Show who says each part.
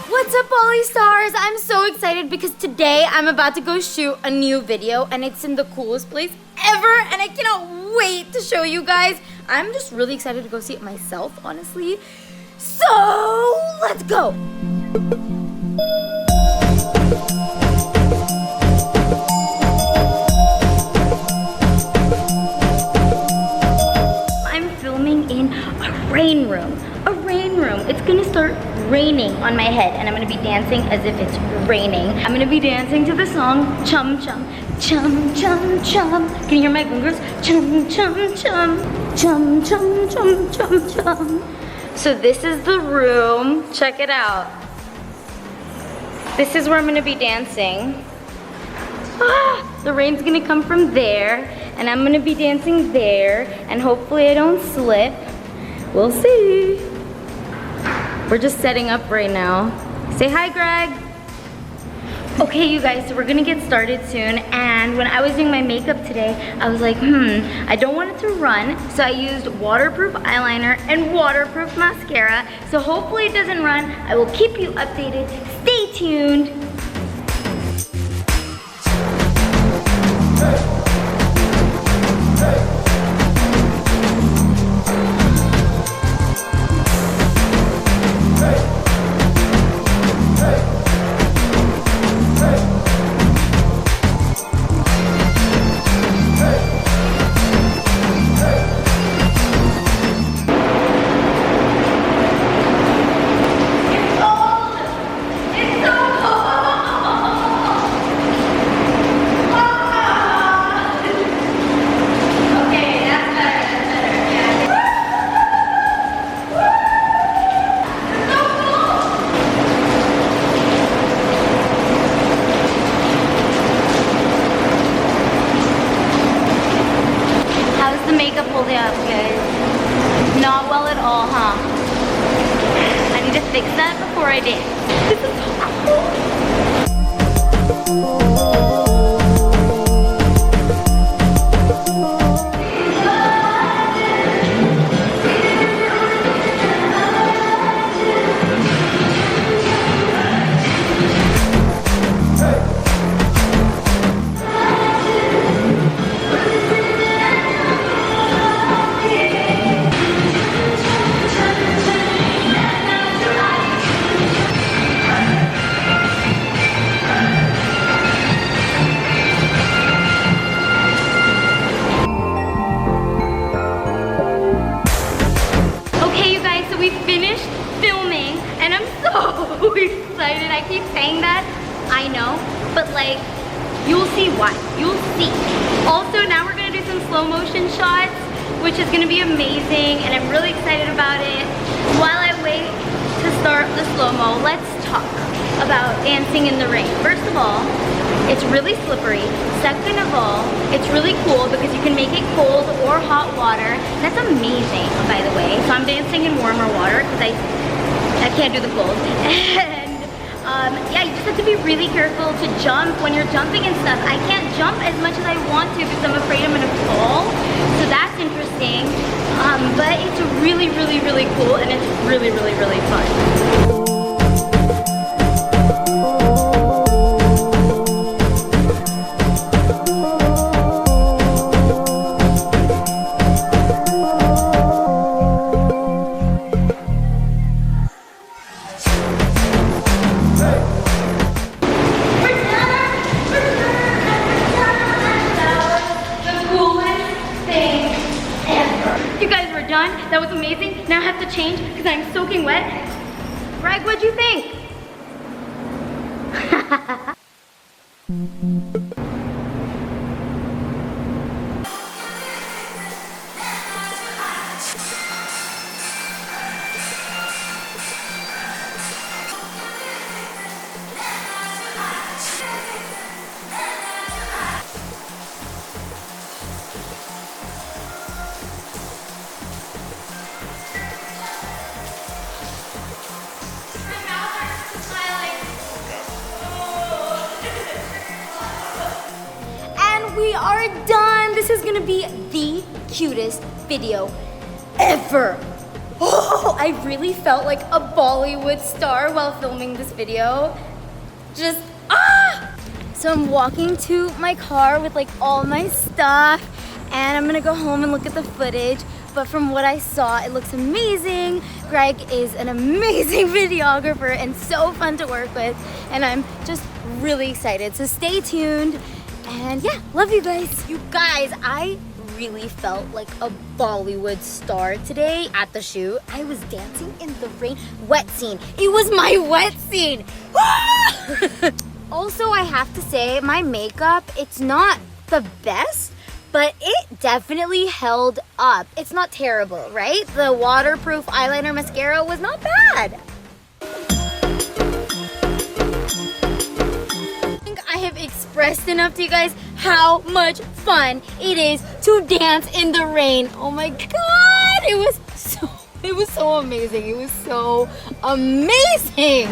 Speaker 1: What's up, Bollystars? I'm so excited because today I'm about to go shoot a new video and it's in the coolest place ever and I cannot wait to show you guys. I'm just really excited to go see it myself, honestly. So, let's go! I'm filming in a rain room. It's gonna start raining on my head and I'm gonna be dancing as if it's raining. I'm gonna be dancing to the song Cham Cham, Cham Cham Cham. Can you hear my fingers? Cham Cham Cham, Cham Cham Cham Cham Cham. So this is the room. Check it out. This is where I'm gonna be dancing. The rain's gonna come from there and I'm gonna be dancing there and hopefully I don't slip. We'll see. We're just setting up right now. Say hi, Greg. Okay, you guys, so we're gonna get started soon. And when I was doing my makeup today, I was like, I don't want it to run. So I used waterproof eyeliner and waterproof mascara. So hopefully it doesn't run. I will keep you updated. Stay tuned. Not well at all, huh? I need to fix that before I dance. This is so cool. Excited. I keep saying that, I know, but like, you'll see why. You'll see. Also, now we're gonna do some slow motion shots, which is gonna be amazing, and I'm really excited about it. While I wait to start the slow-mo, let's talk about dancing in the rain. First of all, it's really slippery. Second of all, it's really cool because you can make it cold or hot water. That's amazing, by the way. So I'm dancing in warmer water because I can't do the cold. And yeah, you just have to be really careful to jump when you're jumping and stuff. I can't jump as much as I want to because I'm afraid I'm gonna fall. So that's interesting. But it's really, really, really cool and it's really, really, really fun. That was amazing. Now I have to change because I'm soaking wet. Greg, what'd you think? are done. This is gonna be the cutest video ever. Oh, I really felt like a Bollywood star while filming this video. Just, So I'm walking to my car with like all my stuff, and I'm gonna go home and look at the footage. But from what I saw, it looks amazing. Greg is an amazing videographer and so fun to work with, and I'm just really excited. So stay tuned, and yeah, love you guys. You guys, I really felt like a Bollywood star today at the shoot. I was dancing in the rain. Wet scene. It was my wet scene. Also, I have to say, my makeup, it's not the best, but it definitely held up. It's not terrible, right? The waterproof eyeliner mascara was not bad. I think I have expressed enough to you guys how much fun it is to dance in the rain. Oh my God, it was so amazing. It was so amazing.